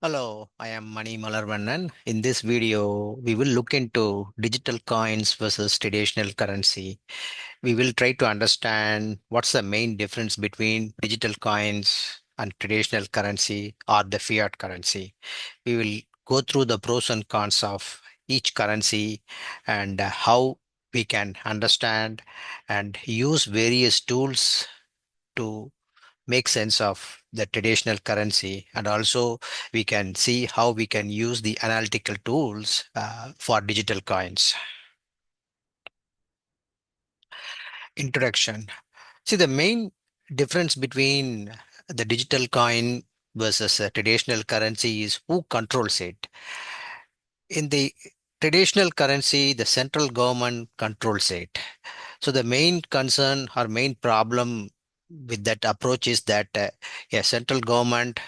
Hello, I am Malarvannan. In this video, we will look into digital coins versus traditional currency. We will try to understand what's the main difference between digital coins and traditional currency or the fiat currency. We will go through the pros and cons of each currency and how we can understand and use various tools to make sense of the traditional currency, and also we can see how we can use the analytical tools for digital coins. Introduction. See, the main difference between the digital coin versus a traditional currency is who controls it. In the traditional currency, the central government controls it. So the main concern or main problem with that approach is that a central government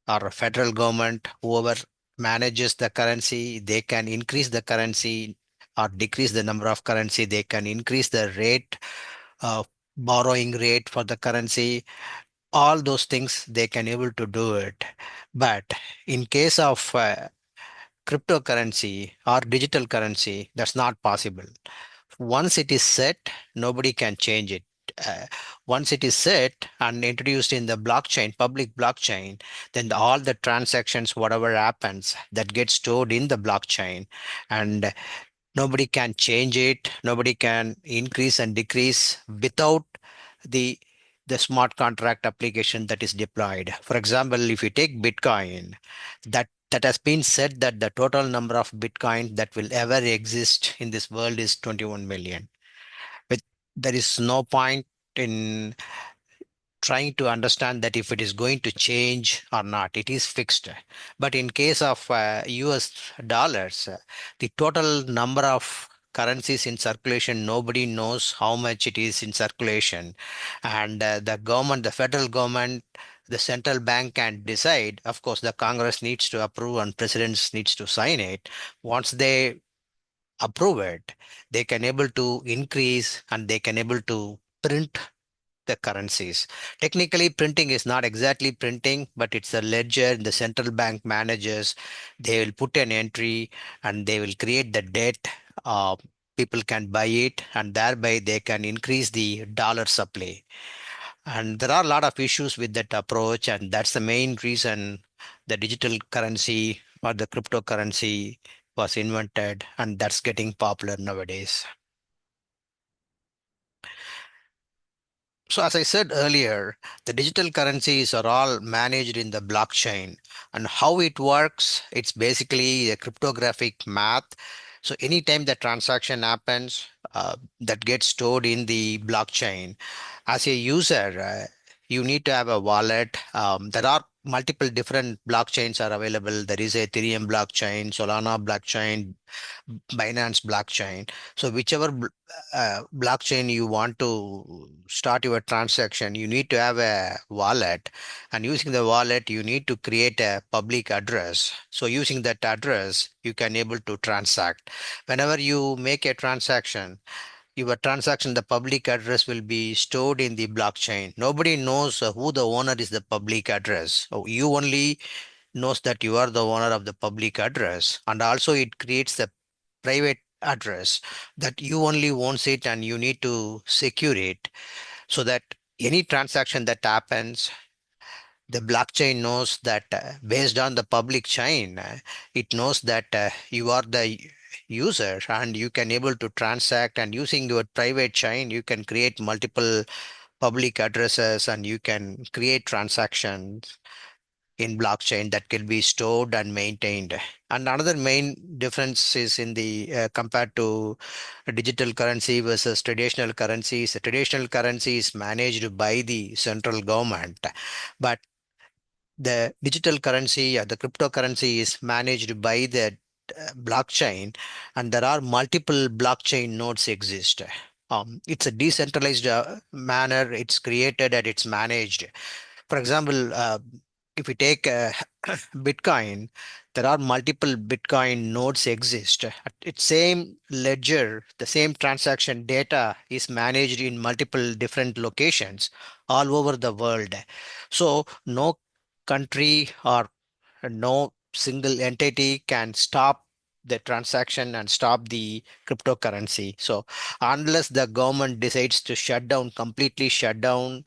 or a federal government, whoever manages the currency, they can increase the currency or decrease the number of currency. They can increase the rate, borrowing rate for the currency. All those things they can able to do it. But in case of cryptocurrency or digital currency, that's not possible. Once it is set, nobody can change it. Uh, Once it is set and introduced in the blockchain, public blockchain, then all the transactions, whatever happens, that gets stored in the blockchain, and nobody can change it. Nobody can increase and decrease without the the smart contract application that is deployed. For example, if you take Bitcoin, that has been said that the total number of Bitcoin that will ever exist in this world is 21 million. But there is no point in trying to understand that if it is going to change or not. It is fixed. But in case of US dollars, the total number of currencies in circulation, nobody knows how much it is in circulation. And the government, the federal government, the central bank can decide. Of course, the Congress needs to approve and president needs to sign it. Once they approve it, they can able to increase and they can able to print the currencies. Technically, printing is not exactly printing, but it's a ledger. The central bank managers, they will put an entry and they will create the debt. Uh, People can buy it, and thereby they can increase the dollar supply. And there are a lot of issues with that approach, and that's the main reason the digital currency or the cryptocurrency was invented, and that's getting popular nowadays. So as I said earlier, the digital currencies are all managed in the blockchain. And how it works, it's basically a cryptographic math. So anytime the transaction happens, that gets stored in the blockchain. As a user, you need to have a wallet. There are multiple different blockchains are available. There is a Ethereum blockchain, Solana blockchain, Binance blockchain. So whichever blockchain you want to start your transaction, you need to have a wallet. And using the wallet, you need to create a public address. So using that address, you can able to transact. Whenever you make a transaction, your transaction, the public address will be stored in the blockchain. Nobody knows who the owner is the public address. So you only knows that you are the owner of the public address. And also it creates the private address that you only owns it, and you need to secure it so that any transaction that happens, the blockchain knows that based on the public chain, it knows that you are the user and you can able to transact, and using your private chain you can create multiple public addresses and you can create transactions in blockchain that can be stored and maintained. And another main difference is in the compared to a digital currency versus traditional currencies. The traditional currency is managed by the central government, but the digital currency or the cryptocurrency is managed by the blockchain, and there are multiple blockchain nodes exist. It's a decentralized manner. It's created and it's managed. For example, if we take Bitcoin, there are multiple Bitcoin nodes exist. Its same ledger, the same transaction data is managed in multiple different locations all over the world. So no country or no single entity can stop the transaction and stop the cryptocurrency. So unless the government decides to shut down, completely shut down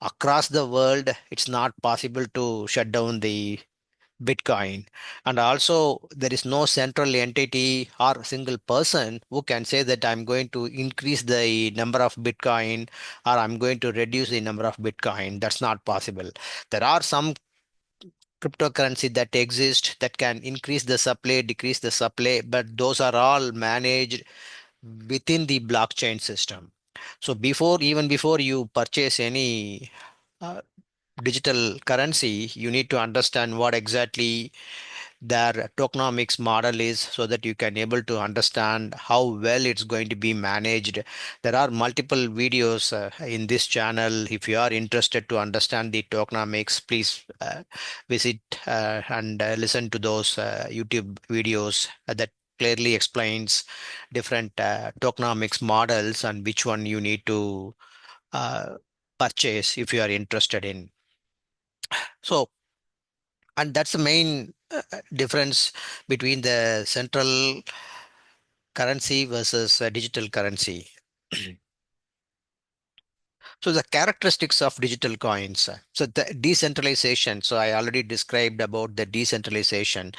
across the world, it's not possible to shut down the Bitcoin. And also, there is no central entity or single person who can say that I'm going to increase the number of Bitcoin or I'm going to reduce the number of Bitcoin. That's not possible. There are some cryptocurrency that exist that can increase the supply, decrease the supply, but those are all managed within the blockchain system. So even before you purchase any uh, digital currency, you need to understand what exactly their tokenomics model is so that you can able to understand how well it's going to be managed. There are multiple videos in this channel. If you are interested to understand the tokenomics, please visit and listen to those YouTube videos that clearly explains different tokenomics models and which one you need to uh, purchase if you are interested in. So, and that's the main difference between the central currency versus digital currency. So the characteristics of digital coins. So the decentralization. So I already described about the decentralization.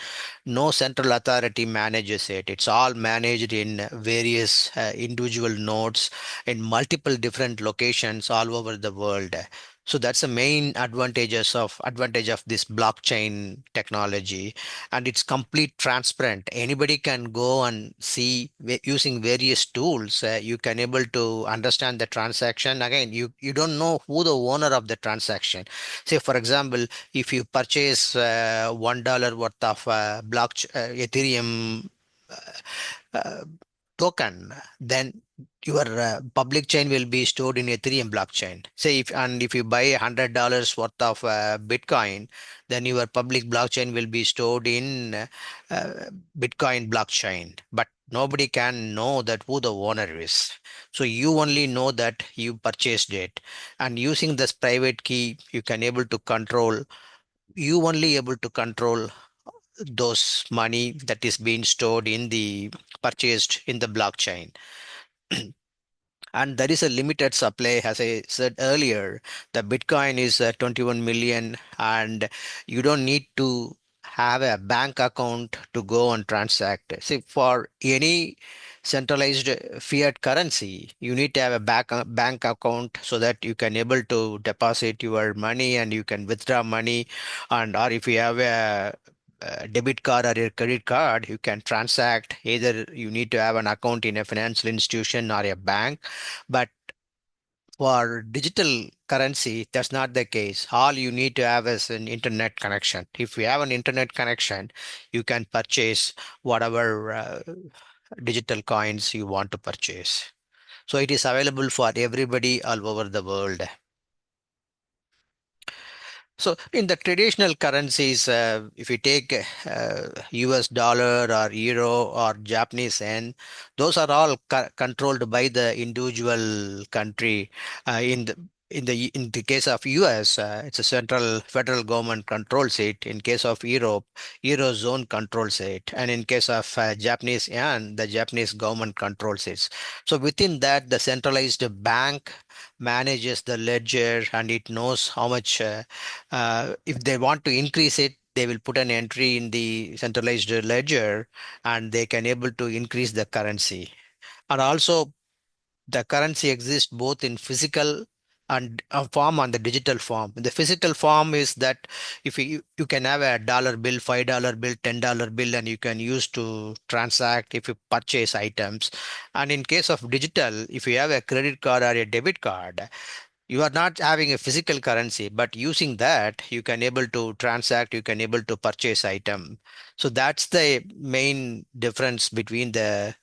No central authority manages it. It's all managed in various individual nodes in multiple different locations all over the world. So that's the main advantage of this blockchain technology, and it's complete transparent. Anybody can go and see using various tools. You can able to understand the transaction. Again, you don't know who the owner of the transaction. Say for example, if you purchase $1 worth of Ethereum uh, token, then your public chain will be stored in Ethereum blockchain. Say if you buy $100 worth of Bitcoin, then your public blockchain will be stored in Bitcoin blockchain. But nobody can know that who the owner is. So you only know that you purchased it, and using this private key, you can able to control. You only able to control those money that is being stored in the purchased in the blockchain. And there is a limited supply. As I said earlier, the Bitcoin is 21 million, and you don't need to have a bank account to go and transact. See, for any centralized fiat currency, you need to have a bank account so that you can able to deposit your money and you can withdraw money, and or if you have a debit card or a credit card, you can transact. Either you need to have an account in a financial institution or a bank, but for digital currency, that's not the case. All you need to have is an internet connection. If you have an internet connection, you can purchase whatever digital coins you want to purchase. So it is available for everybody all over the world. So in the traditional currencies, if you take US dollar or euro or Japanese yen, those are all controlled by the individual country. In the case of US, it's a central federal government controls it. In case of Europe, Eurozone controls it, and in case of Japanese yen, the Japanese government controls it. So within that, the centralized bank manages the ledger, and it knows how much. If they want to increase it, they will put an entry in the centralized ledger, and they can able to increase the currency. And also, the currency exists both in physical and form and the digital form. The physical form is that if you can have a dollar bill, $5 bill, $10 bill, and you can use to transact if you purchase items. And in case of digital, if you have a credit card or a debit card, you are not having a physical currency, but using that you can able to transact, you can able to purchase item. So that's the main difference between the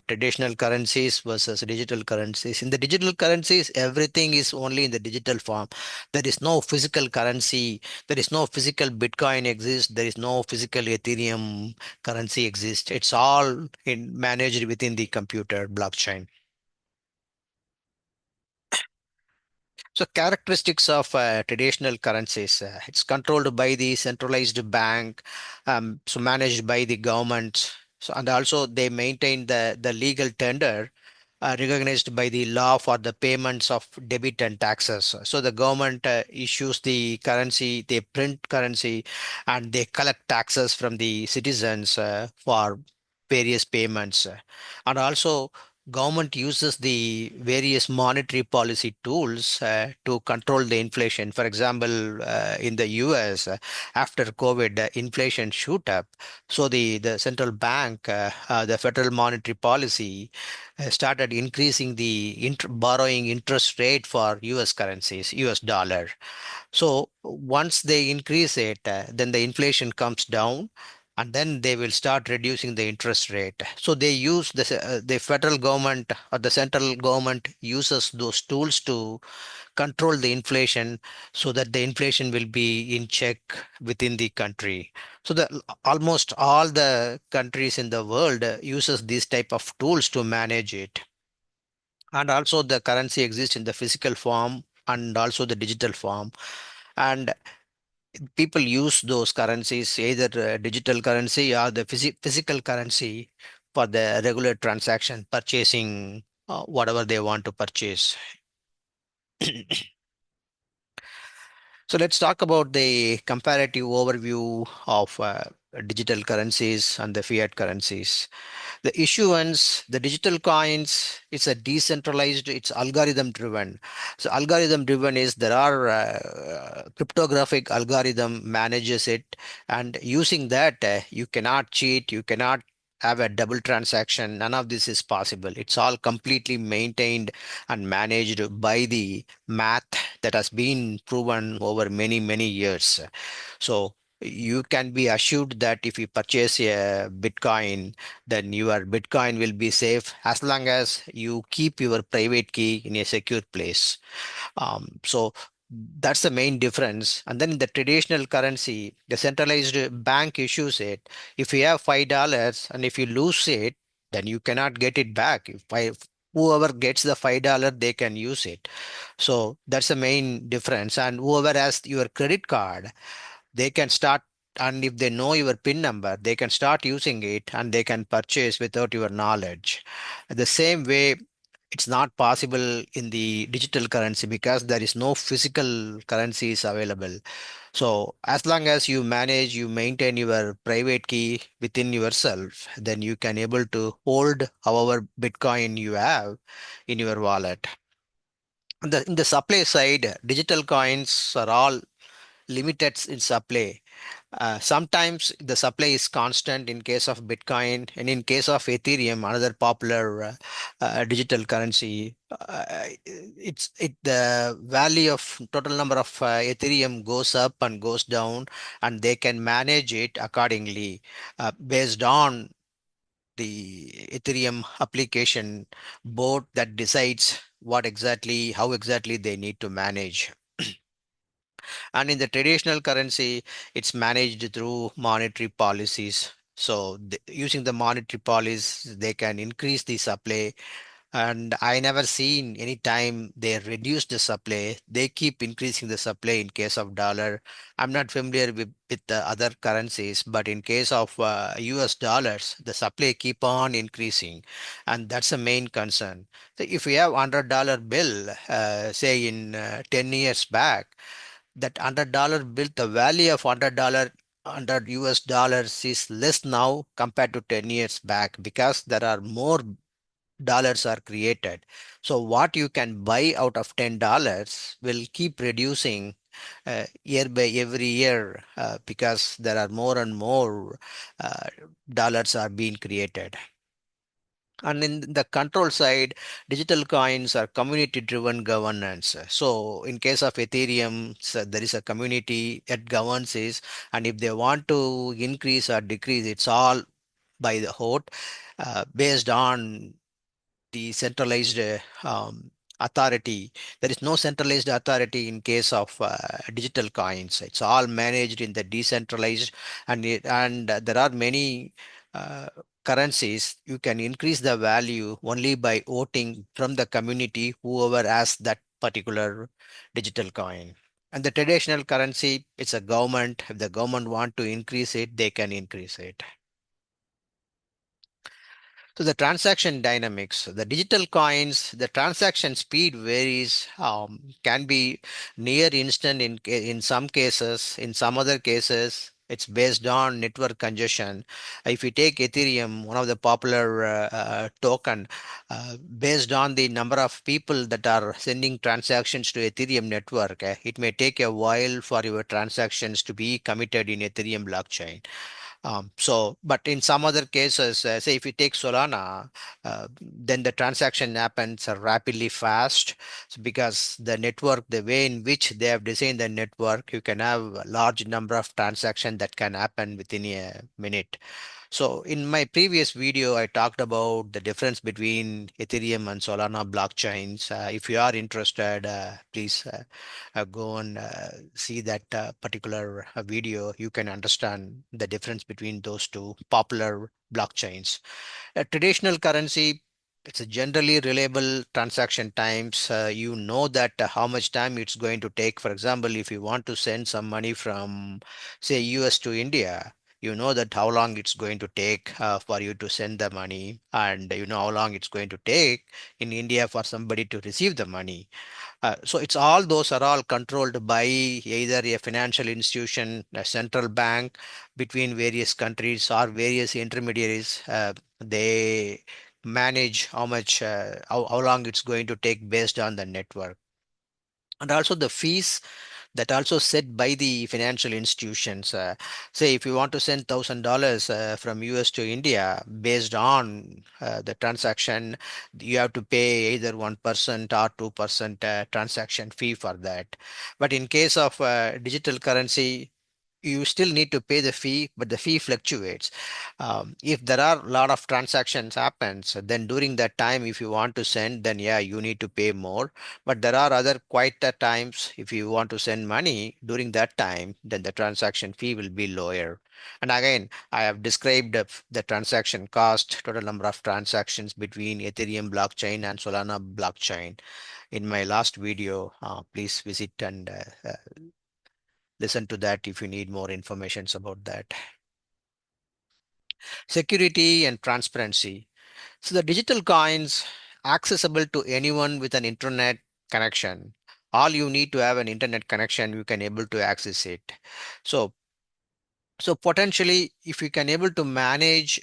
traditional currencies versus digital currencies. In the digital currencies, everything is only in the digital form. There is no physical currency, there is no physical Bitcoin exist, there is no physical Ethereum currency exist. It's all managed within the computer blockchain. So characteristics of traditional currencies, it's controlled by the centralized bank, so managed by the government. So, and also they maintain the legal tender recognized by the law for the payments of debit and taxes. So the government issues the currency, they print currency, and they collect taxes from the citizens for various payments. And also government uses the various monetary policy tools to control the inflation. For example, in the US, after COVID, inflation shoot up. So the central bank, the federal monetary policy, started increasing the borrowing interest rate for US currencies, US dollar. So once they increase it, then the inflation comes down, and then they will start reducing the interest rate. So they use the federal government or the central government uses those tools to control the inflation so that the inflation will be in check within the country. So the almost all the countries in the world uses these type of tools to manage it. And also the currency exists in the physical form and also the digital form. And people use those currencies, either digital currency or the physical currency, for the regular transaction, purchasing whatever they want to purchase. So let's talk about the comparative overview of digital currencies and the fiat currencies. The issuance, the digital coins, it's a decentralized, it's algorithm driven. So algorithm driven is there are cryptographic algorithm manages it, and using that you cannot cheat, you cannot have a double transaction. None of this is possible. It's all completely maintained and managed by the math that has been proven over many, many years. So you can be assured that if you purchase a Bitcoin, then your Bitcoin will be safe as long as you keep your private key in a secure place. So that's the main difference. And then in the traditional currency, the centralized bank issues it. If you have $5 and if you lose it, then you cannot get it back. Whoever gets the $5, they can use it. So that's the main difference. And whoever has your credit card, they can start, and if they know your PIN number, they can start using it and they can purchase without your knowledge. The same way, it's not possible in the digital currency because there is no physical currencies available. So as long as you manage, you maintain your private key within yourself, then you can able to hold however Bitcoin you have in your wallet. In the supply side, digital coins are all limited in supply. Sometimes the supply is constant in case of Bitcoin, and in case of Ethereum, another popular digital currency, the value of total number of Ethereum goes up and goes down, and they can manage it accordingly based on the Ethereum application board that decides how exactly they need to manage. And in the traditional currency, it's managed through monetary policies. So using the monetary policies, they can increase the supply. And I never seen any time they reduce the supply. They keep increasing the supply in case of dollar. I'm not familiar with the other currencies, but in case of US dollars, the supply keep on increasing. And that's the main concern. So if we have $100 bill, say in 10 years back, that $100 bill, the value of $100 US dollars is less now compared to 10 years back because there are more dollars are created. So what you can buy out of $10 will keep reducing year by every year because there are more and more uh, dollars are being created. And in the control side, digital coins are community-driven governance. So in case of Ethereum, so there is a community that governs it, and if they want to increase or decrease, it's all by the vote based on the centralized authority. There is no centralized authority in case of digital coins. It's all managed in the decentralized, and there are many uh, currencies. You can increase the value only by voting from the community, whoever has that particular digital coin. And the traditional currency, it's a government. If the government want to increase it, they can increase it. So the transaction dynamics, the digital coins, the transaction speed varies, can be near instant in some cases. In some other cases, it's based on network congestion. If you take Ethereum, one of the popular token, based on the number of people that are sending transactions to Ethereum network, it may take a while for your transactions to be committed in Ethereum blockchain. But in some other cases, say if you take Solana, then the transaction happens rapidly fast. Because the network, the way in which they have designed the network, you can have a large number of transactions that can happen within a minute. So in my previous video, I talked about the difference between Ethereum and Solana blockchains. If you are interested, please go and see that particular video. You can understand the difference between those two popular blockchains. A traditional currency, it's a generally reliable transaction times. You know that how much time it's going to take. For example, if you want to send some money from, say, US to India, you know that how long it's going to take for you to send the money, and you know how long it's going to take in India for somebody to receive the money. So it's all those are all controlled by either a financial institution, a central bank, between various countries or various intermediaries. They manage how long it's going to take based on the network. And also the fees that also set by the financial institutions. Say if you want to send $1,000 from US to India based on the transaction, you have to pay either 1% or 2% transaction fee for that. But in case of digital currency, you still need to pay the fee, but the fee fluctuates. If there are a lot of transactions happens, then during that time, if you want to send, then yeah, you need to pay more. But there are other quieter times. If you want to send money during that time, then the transaction fee will be lower. And again, I have described the transaction cost, total number of transactions between Ethereum blockchain and Solana blockchain in my last video. Please visit and listen to that if you need more information about that. Security and transparency. So the digital coins accessible to anyone with an internet connection. All you need to have an internet connection, you can able to access it. So so potentially, if you can able to manage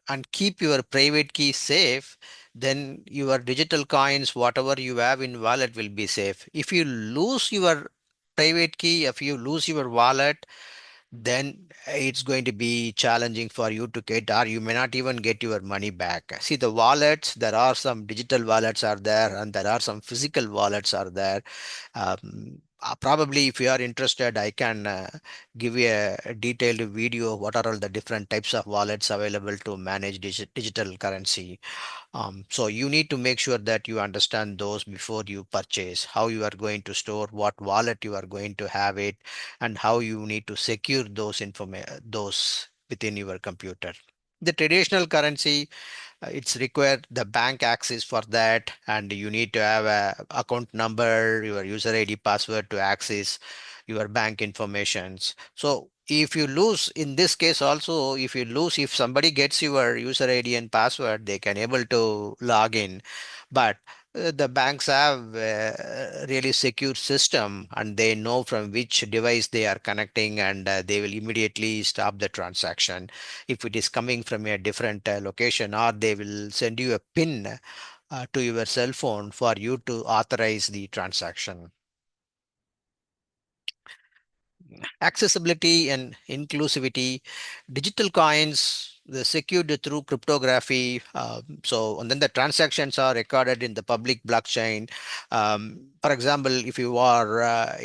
and keep your private key safe, then your digital coins, whatever you have in wallet, will be safe. If you lose your private key, if you lose your wallet, then it's going to be challenging for you to get, or you may not even get your money back. See, the wallets, there are some digital wallets are there, and there are some physical wallets are there. Probably, if you are interested, I can give you a detailed video. What are all the different types of wallets available to manage digital currency? So you need to make sure that you understand those before you purchase, how you are going to store, what wallet you are going to have it, and how you need to secure those within your computer. The traditional currency, it's required the bank access for that, and you need to have a account number, your user ID, password to access your bank informations. So if you lose, in this case also, if you lose, if somebody gets your user ID and password, they can able to log in. But the banks have a really secure system, and they know from which device they are connecting, and they will immediately stop the transaction if it is coming from a different location, or they will send you a pin to your cell phone for you to authorize the transaction. Accessibility and inclusivity, digital coins, they're secured through cryptography. And then the transactions are recorded in the public blockchain. For example, if you are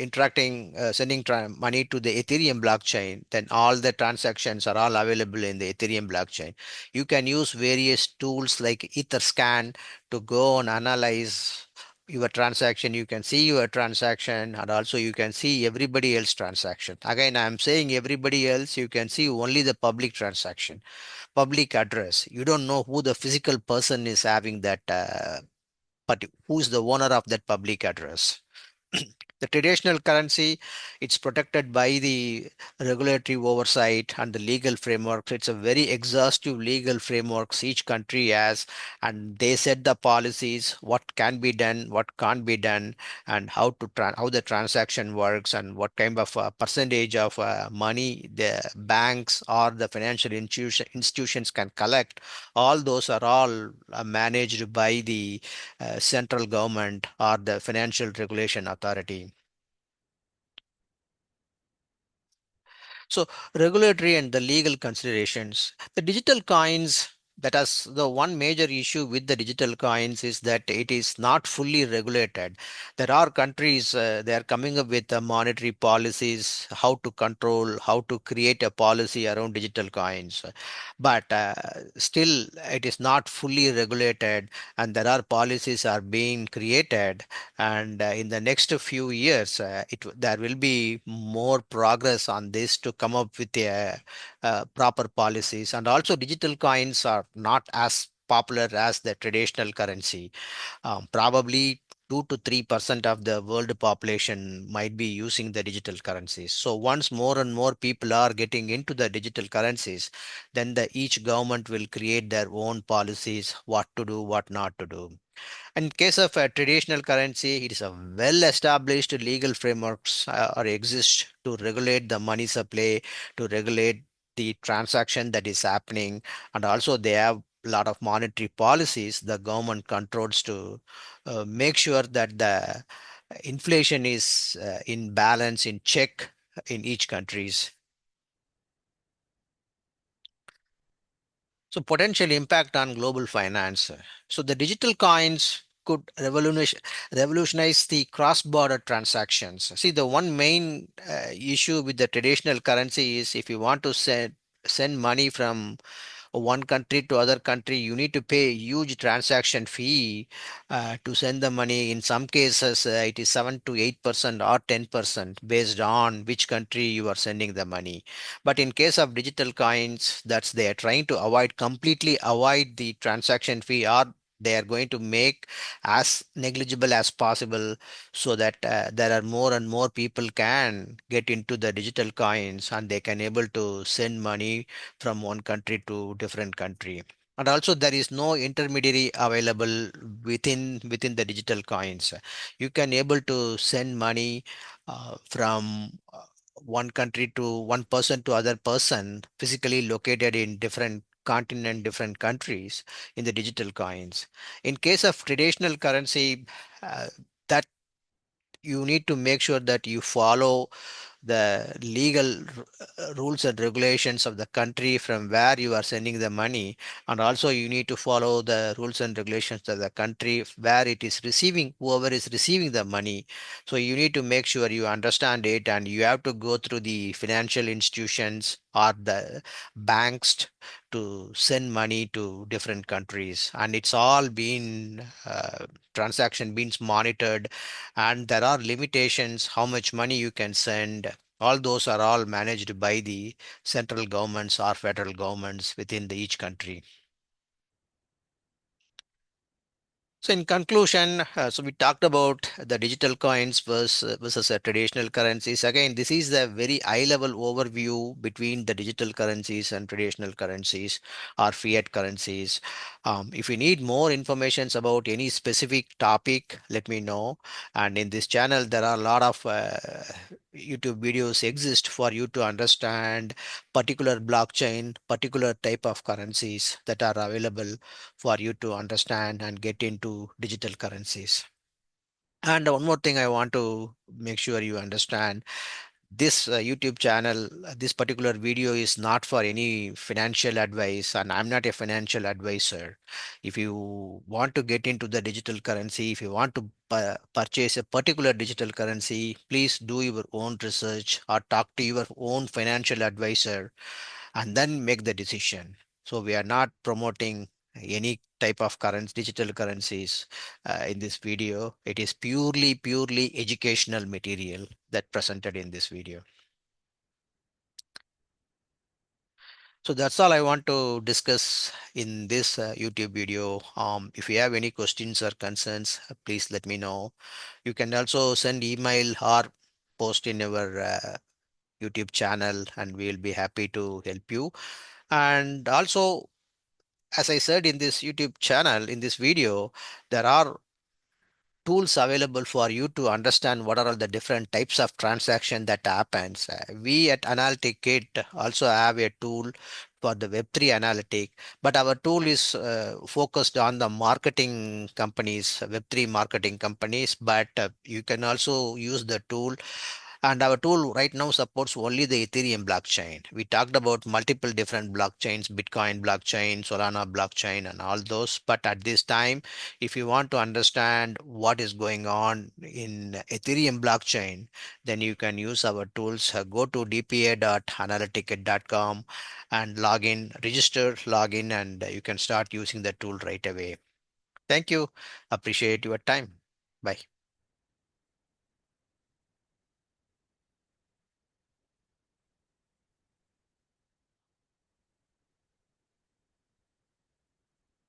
sending money to the Ethereum blockchain, then all the transactions are all available in the Ethereum blockchain. You can use various tools like Etherscan to go and analyze your transaction. You can see your transaction, and also you can see everybody else transaction. Again, I'm saying everybody else, you can see only the public transaction, public address. You don't know who the physical person is having that but who's the owner of that public address? The traditional currency, it's protected by the regulatory oversight and the legal frameworks. It's a very exhaustive legal frameworks each country has, and they set the policies, what can be done, what can't be done, and how the transaction works, and what kind of percentage of money the banks or the financial institutions can collect. All those are all managed by the central government or the financial regulation authority. So, regulatory and the legal considerations. The digital coins, that is the one major issue with the digital coins is that it is not fully regulated. There are countries, they are coming up with monetary policies, how to control, how to create a policy around digital coins. But still, it is not fully regulated, and there are policies are being created, and in the next few years there will be more progress on this to come up with proper policies. And also digital coins are not as popular as the traditional currency. Probably 2 to 3% of the world population might be using the digital currencies. So once more and more people are getting into the digital currencies, then each government will create their own policies, what to do, what not to do. In case of a traditional currency, it is a well-established legal frameworks or exist to regulate the money supply, to regulate the transaction that is happening, and also they have a lot of monetary policies the government controls to make sure that the inflation is in balance, in check in each countries. So potential impact on global finance. So the digital coins could revolutionize the cross-border transactions. See, the one main issue with the traditional currency is if you want to send money from one country to other country, you need to pay a huge transaction fee to send the money. In some cases, it is 7 to 8% or 10% based on which country you are sending the money. But in case of digital coins, that's they are trying to completely avoid the transaction fee, or they are going to make as negligible as possible, so that there are more and more people can get into the digital coins and they can able to send money from one country to different country. And also there is no intermediary available within the digital coins. You can able to send money from one country to one person to other person physically located in different continent, different countries in the digital coins. In case of traditional currency, that you need to make sure that you follow the legal rules and regulations of the country from where you are sending the money, and also you need to follow the rules and regulations of the country where it is receiving, whoever is receiving the money. So you need to make sure you understand it, and you have to go through the financial institutions or the banks to send money to different countries, and it's all been transaction being monitored, and there are limitations how much money you can send. All those are all managed by the central governments or federal governments within each country. So in conclusion, so we talked about the digital coins versus traditional currencies. Again, this is a very high level overview between the digital currencies and traditional currencies or fiat currencies. If you need more information about any specific topic, let me know. And in this channel, there are a lot of YouTube videos exist for you to understand particular blockchain, particular type of currencies that are available for you to understand and get into digital currencies. And one more thing I want to make sure you understand, this YouTube channel, this particular video is not for any financial advice, and I'm not a financial advisor. If you want to get into the digital currency, if you want to purchase a particular digital currency, please do your own research or talk to your own financial advisor and then make the decision. So we are not promoting any type of digital currencies in this video. It is purely educational material that presented in this video. So that's all I want to discuss in this YouTube video. If you have any questions or concerns, please let me know. You can also send email or post in our YouTube channel, and we'll be happy to help you. And also, as I said in this YouTube channel, in this video, there are tools available for you to understand what are all the different types of transaction that happens. We at Analytic Kit also have a tool for the Web3 analytic, but our tool is focused on the marketing companies, Web3 marketing companies, but you can also use the tool, and our tool right now supports only the Ethereum blockchain. We talked about multiple different blockchains, Bitcoin blockchain, Solana blockchain, and all those. But at this time, if you want to understand what is going on in Ethereum blockchain, then you can use our tools. Go to dpa.analyticket.com and log in, register, log in, and you can start using the tool right away. Thank you. Appreciate your time. Bye.